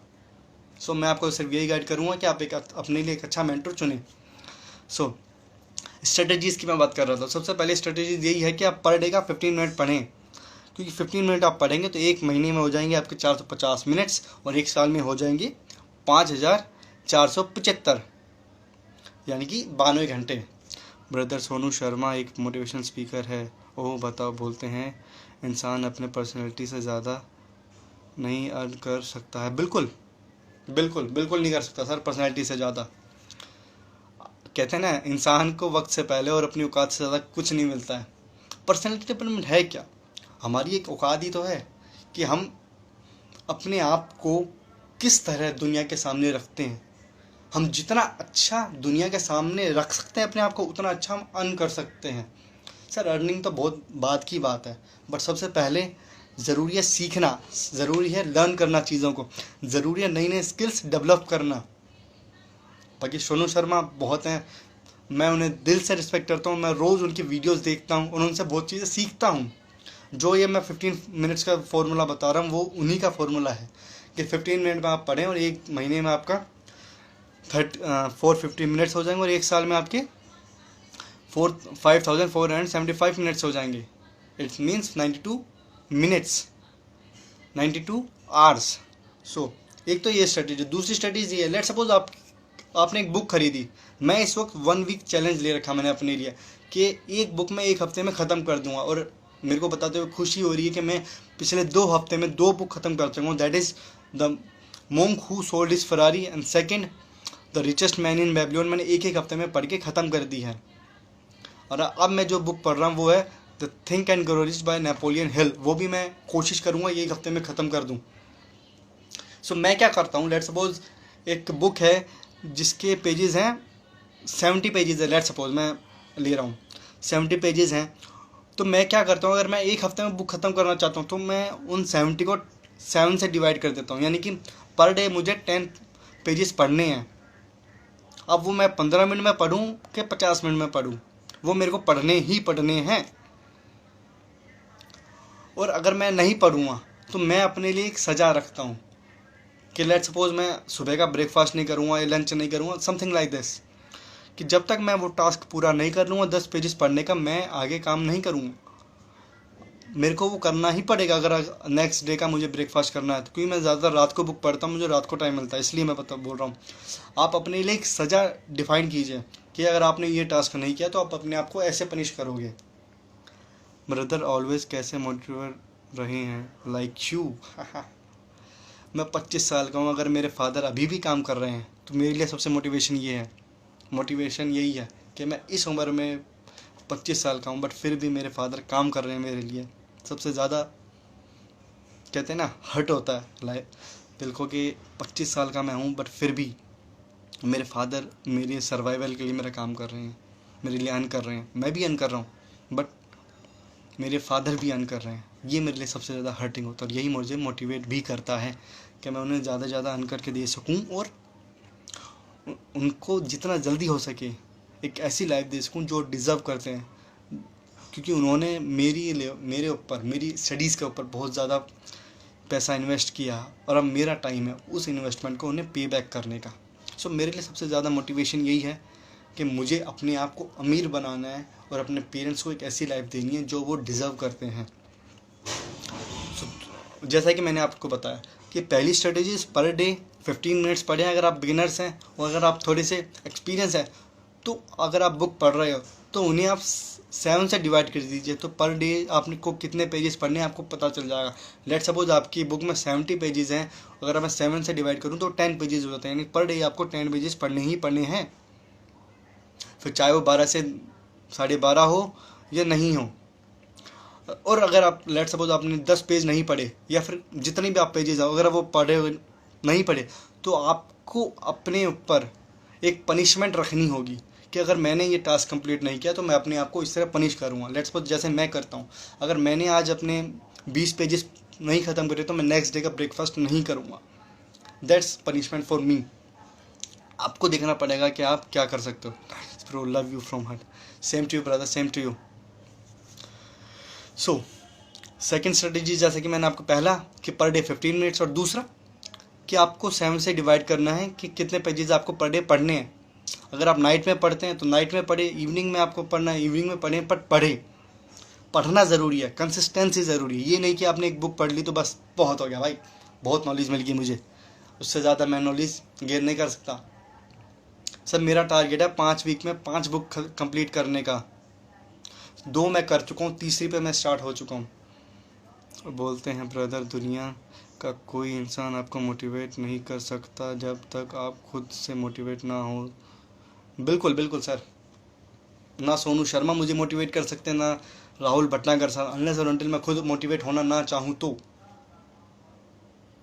Speaker 1: सो मैं आपको सिर्फ यही गाइड करूँगा कि आप अपने लिए एक अच्छा मेंटर चुनें। सो स्ट्रेटजीज़ की मैं बात कर रहा था। सबसे पहले स्ट्रेटजीज यही है कि आप पर डे का 15 मिनट पढ़ें, क्योंकि 15 मिनट आप पढ़ेंगे तो एक महीने में हो जाएंगे आपके 450 मिनट्स, और एक साल में हो जाएंगे 5,475, यानी कि 92 घंटे। ब्रदर सोनू शर्मा एक मोटिवेशनल स्पीकर है, ओह बताओ, बोलते हैं इंसान अपने पर्सनैलिटी से ज़्यादा नहीं अर्न कर सकता है। बिल्कुल बिल्कुल बिल्कुल नहीं कर सकता सर, पर्सनैलिटी से ज़्यादा। कहते हैं ना, इंसान को वक्त से पहले और अपनी औकात से ज़्यादा कुछ नहीं मिलता है। पर्सनैलिटी डेवलपमेंट है क्या? हमारी एक औकात ही तो है कि हम अपने आप को किस तरह दुनिया के सामने रखते हैं। हम जितना अच्छा दुनिया के सामने रख सकते हैं अपने आप को, उतना अच्छा हम अर्न कर सकते हैं। सर अर्निंग तो बहुत बाद की बात है, बट सबसे पहले ज़रूरी है सीखना, ज़रूरी है लर्न करना चीज़ों को, ज़रूरी है नई नई स्किल्स डेवलप करना। बाकी सोनू शर्मा बहुत हैं, मैं उन्हें दिल से रिस्पेक्ट करता हूँ, मैं रोज़ उनकी वीडियोस देखता हूँ और उनसे बहुत चीज़ें सीखता हूँ। जो ये मैं 15 मिनट्स का फॉर्मूला बता रहा हूँ वो उन्हीं का फॉर्मूला है कि 15 मिनट में आप पढ़ें और एक महीने में आपका 450 मिनट्स हो जाएंगे और एक साल में आपके 5475 मिनट्स हो जाएंगे। It means 92 minutes, 92 hours. So एक तो ये स्ट्रेटेजी। दूसरी स्ट्रेटेजी ये है, लेट सपोज आपने एक बुक खरीदी। मैं इस वक्त 1 वीक चैलेंज ले रखा मैंने अपने लिए कि एक बुक मैं 1 हफ्ते में ख़त्म कर दूंगा, और मेरे को बताते हुए खुशी हो रही है कि मैं पिछले 2 हफ्ते में 2 बुक ख़त्म कर चुका हूँ। That is the monk who sold his Ferrari and second the richest man in Babylon. मैंने एक हफ्ते में पढ़ के ख़त्म कर दी है। और अब मैं जो बुक पढ़ रहा हूँ वो है the think and grow rich by Napoleon Hill. वो भी मैं कोशिश करूँगा ये 1 हफ्ते में ख़त्म कर दूँ। सो मैं क्या करता हूँ, लेट सपोज एक बुक है जिसके पेजेस हैं 70 पेजेस है, लेट सपोज मैं ले रहा हूँ 70 पेजेस हैं, तो मैं क्या करता हूँ, अगर मैं 1 हफ्ते में बुक ख़त्म करना चाहता हूँ तो मैं उन 70 को 7 से डिवाइड कर देता हूँ, यानी कि पर डे मुझे 10 पेजेस पढ़ने हैं। अब वो मैं 15 मिनट में पढ़ूँ कि 50 मिनट में पढ़ूँ, वो मेरे को पढ़ने ही पढ़ने हैं। और अगर मैं नहीं पढ़ूँगा तो मैं अपने लिए एक सज़ा रखता हूँ कि लेट सपोज मैं सुबह का ब्रेकफास्ट नहीं करूँगा या लंच नहीं करूँगा, समथिंग लाइक दिस, कि जब तक मैं वो टास्क पूरा नहीं कर लूँगा 10 पेजेस पढ़ने का, मैं आगे काम नहीं करूँगा। मेरे को वो करना ही पड़ेगा अगर नेक्स्ट डे का मुझे ब्रेकफास्ट करना है तो, क्योंकि मैं ज़्यादातर रात को बुक पढ़ता हूँ, मुझे रात को टाइम मिलता है, इसलिए मैं बोल रहा हूँ। आप अपने लिए एक सज़ा डिफाइन कीजिए कि अगर आपने ये टास्क नहीं किया तो आप अपने आप को ऐसे पनिश करोगे। ब्रदर ऑलवेज कैसे मोटिवेट रहे हैं लाइक यू। मैं 25 साल का हूँ, अगर मेरे फादर अभी भी काम कर रहे हैं तो मेरे लिए सबसे मोटिवेशन ये है, मोटिवेशन यही है कि मैं इस उम्र में 25 साल का हूँ बट फिर भी मेरे फादर काम कर रहे हैं मेरे लिए। सबसे ज़्यादा कहते हैं ना हर्ट होता है लाइफ दिल को कि 25 साल का मैं हूँ बट फिर भी मेरे फादर मेरे सर्वाइवल के लिए मेरा काम कर रहे हैं, मेरे लिए अर्न कर रहे हैं। मैं भी अर्न कर रहा हूँ बट मेरे फादर भी अर्न कर रहे हैं। ये मेरे लिए सबसे ज़्यादा हर्टिंग होता है और यही मुझे मोटिवेट भी करता है कि मैं उन्हें ज़्यादा से ज़्यादा अर्न करके दे सकूँ और उनको जितना जल्दी हो सके एक ऐसी लाइफ दे सकूँ जो डिज़र्व करते हैं, क्योंकि उन्होंने मेरे ऊपर, मेरी स्टडीज़ के ऊपर बहुत ज़्यादा पैसा इन्वेस्ट किया और अब मेरा टाइम है उस इन्वेस्टमेंट को उन्हें पे बैक करने का। सो मेरे लिए सबसे ज़्यादा मोटिवेशन यही है कि मुझे अपने आप को अमीर बनाना है और अपने पेरेंट्स को एक ऐसी लाइफ देनी है जो वो डिज़र्व करते हैं। जैसा कि मैंने आपको बताया कि पहली स्ट्रेटेजी पर डे 15 मिनट्स पढ़ें अगर आप बिगिनर्स हैं, और अगर आप थोड़े से एक्सपीरियंस है तो अगर आप बुक पढ़ रहे हो तो उन्हें आप 7 से डिवाइड कर दीजिए, तो पर डे आपने को कितने पेजेस पढ़ने हैं आपको पता चल जाएगा। लेट सपोज आपकी बुक में 70 पेजेस हैं, अगर मैं 7 से डिवाइड करूँ तो 10 पेजेस हो जाते हैं, यानी पर डे आपको 10 पेजेस पढ़ने ही पढ़ने हैं, फिर चाहे वो 12 से 12:30 हो या नहीं हो। और अगर आप लेट सपोज आपने 10 पेज नहीं पढ़े या फिर जितने भी आप पेजेस हो अगर वो नहीं पढ़े तो आपको अपने ऊपर एक पनिशमेंट रखनी होगी कि अगर मैंने ये टास्क कंप्लीट नहीं किया तो मैं अपने आप को इस तरह पनिश करूँगा। लेट्स सपोज जैसे मैं करता हूँ, अगर मैंने आज अपने 20 पेजेस नहीं ख़त्म करे तो मैं नेक्स्ट डे का ब्रेकफास्ट नहीं करूँगा। That's punishment for me. आपको देखना पड़ेगा कि आप क्या कर सकते हो। Bro love you from heart. Same to you brother, same to you. So second strategy जैसे कि मैंने आपको पहला कि पर डे 15 मिनट्स, और दूसरा कि आपको 7 से डिवाइड करना है कि कितने पेजेस आपको पर डे पढ़ने हैं। अगर आप नाइट में पढ़ते हैं तो नाइट में पढ़े, इवनिंग में आपको पढ़ना है इवनिंग में पढ़ें, पर पढ़ना ज़रूरी है, कंसिस्टेंसी ज़रूरी है। ये नहीं कि आपने एक बुक पढ़ ली तो बस बहुत हो गया भाई, बहुत नॉलेज मिल गई मुझे, उससे ज़्यादा मैं नॉलेज गेन नहीं कर सकता। सर मेरा टारगेट है 5 वीक में 5 बुक कंप्लीट करने का, 2 मैं कर चुका हूँ, तीसरी पे मैं स्टार्ट हो चुका हूँ। बोलते हैं ब्रदर दुनिया का कोई इंसान आपको मोटिवेट नहीं कर सकता जब तक आप खुद से मोटिवेट ना हो। बिल्कुल बिल्कुल सर, ना सोनू शर्मा मुझे मोटिवेट कर सकते, ना राहुल भटनागर सर, अनलेस और अनटिल मैं खुद मोटिवेट होना ना चाहूँ तो।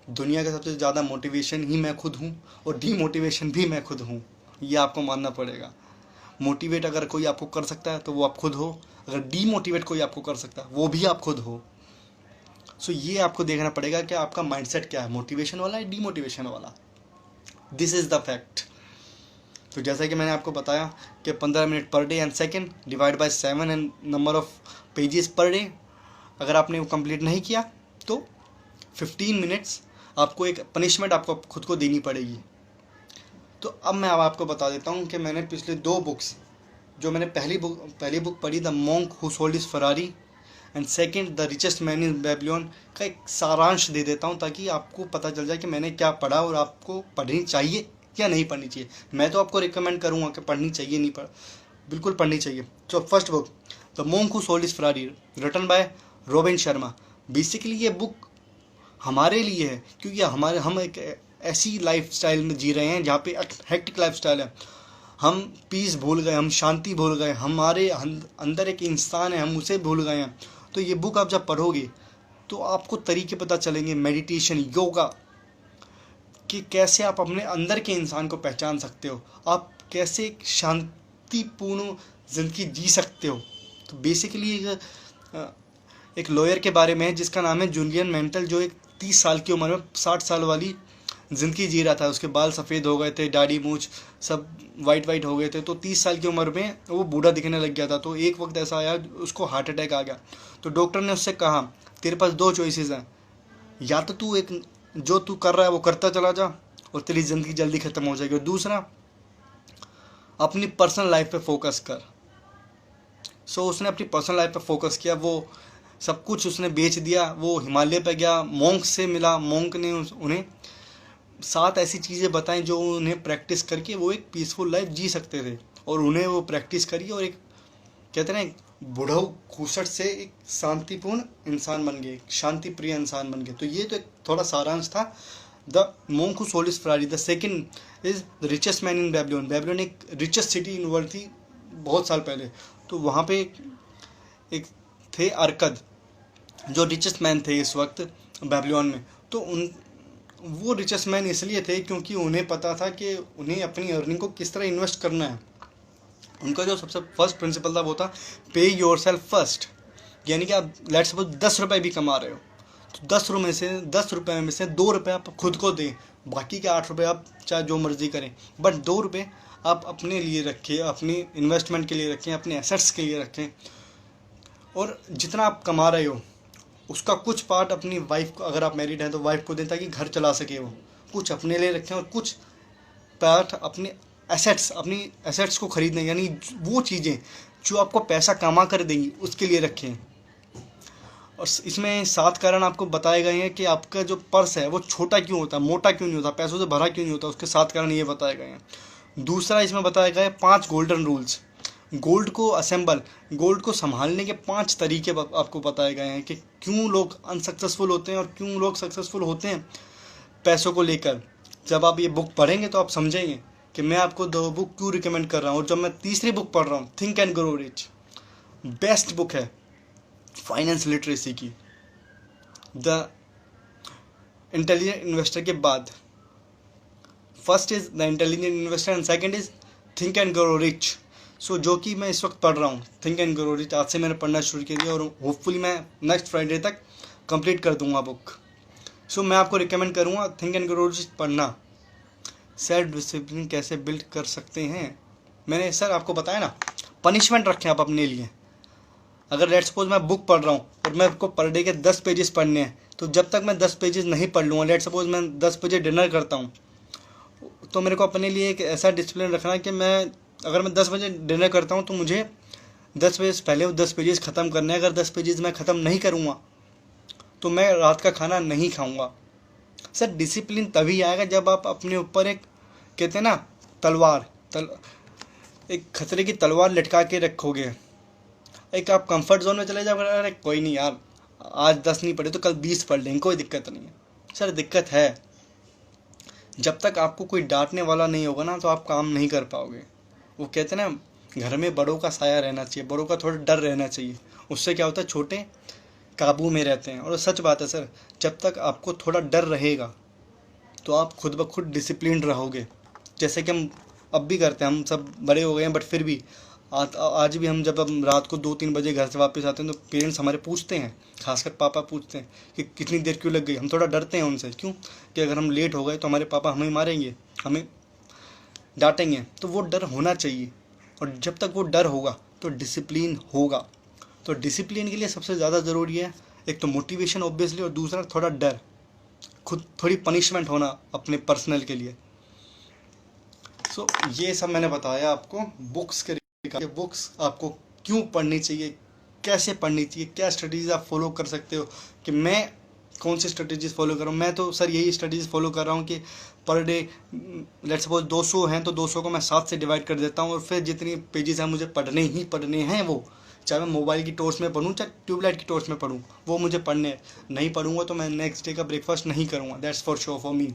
Speaker 1: दुनिया का सबसे ज़्यादा मोटिवेशन ही मैं खुद हूँ और डीमोटिवेशन भी मैं खुद हूँ, ये आपको मानना पड़ेगा। मोटिवेट अगर कोई आपको कर सकता है तो वो आप खुद हो, अगर डीमोटिवेट कोई आपको कर सकता है वो भी आप खुद हो। सो ये आपको देखना पड़ेगा कि आपका माइंडसेट क्या है, मोटिवेशन वाला है डीमोटिवेशन वाला। This is the fact. तो जैसा कि मैंने आपको बताया कि 15 minute per day and second divide by 7 and number of pages per day, अगर आपने वो कंप्लीट नहीं किया तो 15 मिनट्स आपको एक पनिशमेंट आपको खुद को देनी पड़ेगी। तो अब मैं आपको बता देता हूँ कि मैंने पिछले 2 बुक्स, जो मैंने पहली बुक पढ़ी the monk who sold his Ferrari and second the richest man in Babylon, का एक सारांश दे देता हूँ ताकि आपको पता चल जाए कि मैंने क्या पढ़ा और आपको पढ़नी चाहिए या नहीं पढ़नी चाहिए। मैं तो आपको रिकमेंड करूँगा कि पढ़नी चाहिए, नहीं बिल्कुल पढ़नी चाहिए। तो first book the monk who sold his Ferrari, written by Robin Sharma. Basically ये बुक हमारे लिए है क्योंकि हम एक ऐसी लाइफ स्टाइल में जी रहे हैं जहाँ पे हेक्टिक लाइफ स्टाइल है। हम पीस भूल गए, हम शांति भूल गए, हमारे अंदर एक इंसान है, हम उसे भूल गए हैं। तो ये बुक आप जब पढ़ोगे तो आपको तरीके पता चलेंगे, मेडिटेशन, योगा, कि कैसे आप अपने अंदर के इंसान को पहचान सकते हो, आप कैसे एक शांतिपूर्ण ज़िंदगी जी सकते हो। तो बेसिकली एक लॉयर के बारे में है जिसका नाम है जूलियन मेंटल, जो एक 30 साल की उम्र में 60 साल वाली ज़िंदगी जी रहा था। उसके बाल सफ़ेद हो गए थे, दाढ़ी मूछ सब वाइट हो गए थे। तो 30 साल की उम्र में वो बूढ़ा दिखने लग गया था। तो एक वक्त ऐसा आया उसको हार्ट अटैक आ गया। तो डॉक्टर ने उससे कहा तेरे पास 2 चॉइसेस हैं, या तो तू एक जो तू कर रहा है वो करता चला जा और तेरी ज़िंदगी जल्दी ख़त्म हो जाएगी, और दूसरा अपनी पर्सनल लाइफ पे फोकस कर। सो उसने अपनी पर्सनल लाइफ पे फोकस किया, वो सब कुछ उसने बेच दिया, वो हिमालय पे गया, मॉन्क से मिला, मॉन्क ने उन्हें 7 ऐसी चीज़ें बताएं जो उन्हें प्रैक्टिस करके वो एक पीसफुल लाइफ जी सकते थे। और उन्हें वो प्रैक्टिस करी और एक कहते हैं बुढ़ऊ खूसट से एक शांतिपूर्ण इंसान बन गए, शांति प्रिय इंसान बन गए। तो ये तो एक थोड़ा सारांश था the monk who sold his Ferrari. The second is the richest man in Babylon. Babylon एक रिचेस्ट सिटी इन वर्ल्ड थी बहुत साल पहले। तो वहाँ पे एक थे अरकद जो रिचेस्ट मैन थे इस वक्त बेबीलोन में। तो वो रिचेस्ट मैन इसलिए थे क्योंकि उन्हें पता था कि उन्हें अपनी अर्निंग को किस तरह इन्वेस्ट करना है। उनका जो सबसे फर्स्ट प्रिंसिपल था वो था पे योर सेल्फ फर्स्ट। यानी कि आप लेट्स सपोज 10 रुपये भी कमा रहे हो तो 10 रुपये में से 2 रुपये आप खुद को दें, बाकी के 8 रुपये आप चाहे जो मर्जी करें, बट 2 रुपये आप अपने लिए रखें, अपनी इन्वेस्टमेंट के लिए रखें, अपने एसेट्स के लिए रखें। और जितना आप कमा रहे हो उसका कुछ पार्ट अपनी वाइफ को, अगर आप मैरिड हैं तो वाइफ को दें ताकि घर चला सके वो, कुछ अपने लिए रखें और कुछ पार्ट अपने एसेट्स को खरीदने, यानी वो चीज़ें जो आपको पैसा कमा कर देंगी उसके लिए रखें। और इसमें 7 कारण आपको बताए गए हैं कि आपका जो पर्स है वो छोटा क्यों होता है, मोटा क्यों नहीं होता, पैसों से भरा क्यों नहीं होता, उसके 7 कारण ये बताए गए हैं। दूसरा इसमें बताया गया है 5 गोल्डन रूल्स। गोल्ड को संभालने के 5 तरीके आपको बताए गए हैं कि क्यों लोग अनसक्सेसफुल होते हैं और क्यों लोग सक्सेसफुल होते हैं पैसों को लेकर। जब आप ये बुक पढ़ेंगे तो आप समझेंगे कि मैं आपको 2 बुक क्यों रिकमेंड कर रहा हूँ। और जब मैं तीसरी बुक पढ़ रहा हूँ think and grow rich, best book है फाइनेंस लिटरेसी की। द इंटेलिजेंट इन्वेस्टर के बाद first is the intelligent investor and second is think and grow rich. So जो कि मैं इस वक्त पढ़ रहा हूँ थिंक एंड ग्रो रिच, आज से मैंने पढ़ना शुरू कर दिया और होपफुली मैं नेक्स्ट फ्राइडे तक कंप्लीट कर दूंगा बुक। सो मैं आपको रिकमेंड करूँगा थिंक एंड ग्रो रिच पढ़ना। सेल्फ डिसिप्लिन कैसे बिल्ड कर सकते हैं, मैंने सर आपको बताया ना, पनिशमेंट रखें आप अपने लिए। अगर लेट्स सपोज मैं बुक पढ़ रहा हूँ और मैं आपको पर डे के 10 पेजेस पढ़ने हैं, तो जब तक मैं 10 पेजेस नहीं पढ़ लूँगा, लेट्स सपोज मैं 10 बजे डिनर करता हूँ, तो मेरे को अपने लिए एक ऐसा डिसिप्लिन रखना है कि अगर मैं 10 बजे डिनर करता हूँ तो मुझे 10 बजे से पहले वो 10 पेजेस ख़त्म करने हैं। अगर 10 पेजेस मैं ख़त्म नहीं करूँगा तो मैं रात का खाना नहीं खाऊँगा। सर डिसिप्लिन तभी आएगा जब आप अपने ऊपर एक कहते हैं ना एक खतरे की तलवार लटका के रखोगे। एक आप कंफर्ट जोन में चले जाओगे, अरे कोई नहीं यार आज 10 नहीं पढ़े तो कल 20 पढ़ लेंगे, कोई दिक्कत नहीं है। सर दिक्कत है, जब तक आपको कोई डांटने वाला नहीं होगा ना तो आप काम नहीं कर पाओगे। वो कहते हैं ना घर में बड़ों का साया रहना चाहिए, बड़ों का थोड़ा डर रहना चाहिए, उससे क्या होता है छोटे काबू में रहते हैं। और सच बात है सर, जब तक आपको थोड़ा डर रहेगा तो आप खुद ब खुद डिसिप्लिन रहोगे। जैसे कि हम अब भी करते हैं, हम सब बड़े हो गए हैं बट फिर भी आज भी हम जब हम रात को 2-3 बजे घर से वापस आते हैं तो पेरेंट्स हमारे पूछते हैं, खासकर पापा पूछते हैं कि कितनी देर क्यों लग गई। हम थोड़ा डरते हैं उनसे, क्यों कि अगर हम लेट हो गए तो हमारे पापा हमें मारेंगे, हमें डांटेंगे। तो वो डर होना चाहिए, और जब तक वो डर होगा तो डिसिप्लिन होगा। तो डिसिप्लिन के लिए सबसे ज़्यादा ज़रूरी है एक तो मोटिवेशन ऑब्वियसली, और दूसरा थोड़ा डर, खुद थोड़ी पनिशमेंट होना अपने पर्सनल के लिए। सो ये सब मैंने बताया आपको बुक्स के रिगार्डिंग। बुक्स आपको क्यों पढ़नी चाहिए, कैसे पढ़नी चाहिए, क्या स्ट्रेटजीज आप फॉलो कर सकते हो, कि मैं कौन सी स्ट्रेटजीज फॉलो कर रहा हूँ। मैं तो सर यही स्ट्रेटजीज फॉलो कर रहा हूँ कि पर डे लेट्स सपोज 200 हैं तो 200 को मैं 7 से डिवाइड कर देता हूँ, और फिर जितनी पेजेस हैं मुझे पढ़ने ही पढ़ने हैं, वो चाहे मैं मोबाइल की टॉर्च में पढूं चाहे ट्यूबलाइट की टॉर्च में पढूं, वो मुझे पढ़ने हैं। नहीं पढ़ूंगा तो मैं नेक्स्ट डे का ब्रेकफास्ट नहीं करूँगा, that's for sure for me.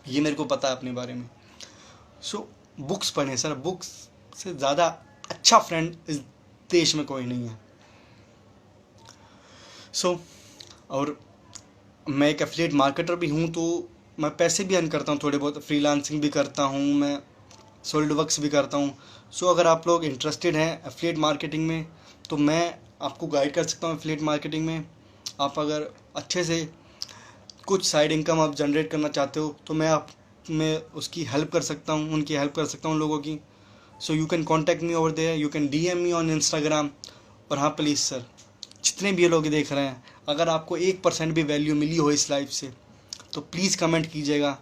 Speaker 1: ये मेरे को पता है अपने बारे में। सो बुक्स पढ़ें सर, बुक्स से ज़्यादा अच्छा फ्रेंड इस देश में कोई नहीं है। सो और मैं एक एफिलिएट मार्केटर भी हूँ, तो मैं पैसे भी अर्न करता हूँ थोड़े बहुत, फ्रीलांसिंग भी करता हूँ मैं, सॉलिड वर्क्स भी करता हूँ। सो अगर आप लोग इंटरेस्टेड हैं एफिलिएट मार्केटिंग में तो मैं आपको गाइड कर सकता हूँ एफिलिएट मार्केटिंग में। आप अगर अच्छे से कुछ साइड इनकम आप जनरेट करना चाहते हो तो मैं उसकी हेल्प कर सकता हूँ, उनकी हेल्प कर सकता हूँ लोगों की। So you can contact me over there, you can DM me on Instagram. और हाँ प्लीज़ सर, जितने भी लोग देख रहे हैं, अगर आपको 1% भी वैल्यू मिली हो इस लाइफ से तो प्लीज़ कमेंट कीजिएगा,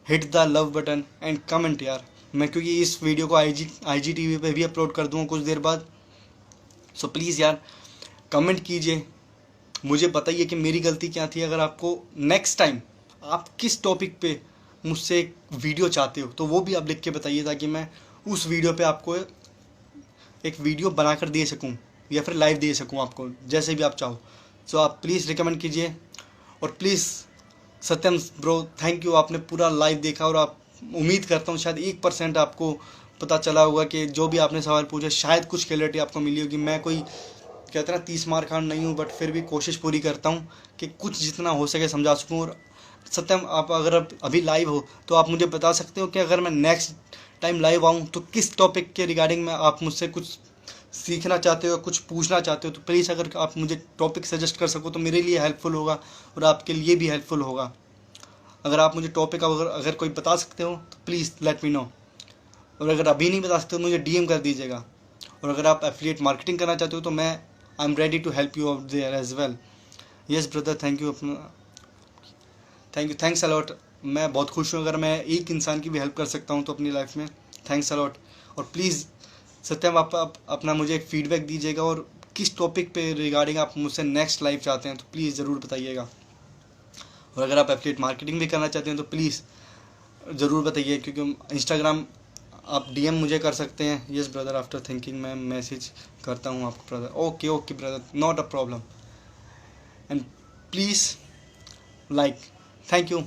Speaker 1: hit the love button and comment यार। मैं क्योंकि इस वीडियो को IGTV पे भी अपलोड कर दूँगा कुछ देर बाद। सो प्लीज़ यार कमेंट कीजिए, मुझे बताइए कि मेरी गलती क्या थी। अगर आपको नेक्स्ट टाइम आप किस टॉपिक पे मुझसे एक वीडियो चाहते हो तो वो भी आप लिख के बताइए, ताकि मैं उस वीडियो पे आपको एक वीडियो बनाकर दे सकूं या फिर लाइव दे सकूं आपको, जैसे भी आप चाहो। सो आप प्लीज़ रिकमेंड कीजिए। और please Satyam bro, thank you, आपने पूरा लाइव देखा, और आप उम्मीद करता हूँ शायद 1% आपको पता चला होगा कि जो भी आपने सवाल पूछे शायद कुछ क्लैरिटी आपको मिली होगी। मैं कोई कहते हैं ना 30 मार खान नहीं हूँ, बट फिर भी कोशिश पूरी करता हूँ कि कुछ जितना हो सके समझा सकूँ। और सत्यम, आप अगर अभी लाइव हो तो आप मुझे बता सकते हो कि अगर मैं नेक्स्ट टाइम लाइव आऊँ तो किस टॉपिक के रिगार्डिंग में आप मुझसे कुछ सीखना चाहते हो, कुछ पूछना चाहते हो। तो प्लीज़ अगर आप मुझे टॉपिक सजेस्ट कर सको तो मेरे लिए हेल्पफुल होगा और आपके लिए भी हेल्पफुल होगा। अगर आप मुझे टॉपिक अगर कोई बता सकते हो तो प्लीज़ लेट मी नो। और अगर अभी नहीं बता सकते तो मुझे DM कर दीजिएगा। और अगर आप एफिलिएट मार्केटिंग करना चाहते हो तो मैं I am ready to help you out there as well. Yes brother, thank you, thanks a lot. मैं बहुत खुश हूँ अगर मैं एक इंसान की भी हेल्प कर सकता हूँ तो अपनी लाइफ में। Thanks a lot. और प्लीज़ सत्यम, आप अपना मुझे एक फीडबैक दीजिएगा, और किस टॉपिक पे रिगार्डिंग आप मुझसे नेक्स्ट लाइव चाहते हैं तो प्लीज़ ज़रूर बताइएगा। और अगर आप एफिलिएट मार्केटिंग भी करना चाहते हैं तो प्लीज़ ज़रूर बताइए, क्योंकि इंस्टाग्राम आप DM मुझे कर सकते हैं। यस ब्रदर, आफ्टर थिंकिंग मैं मैसेज करता हूँ आपको brother. Okay brother, not a problem. And please like, thank you.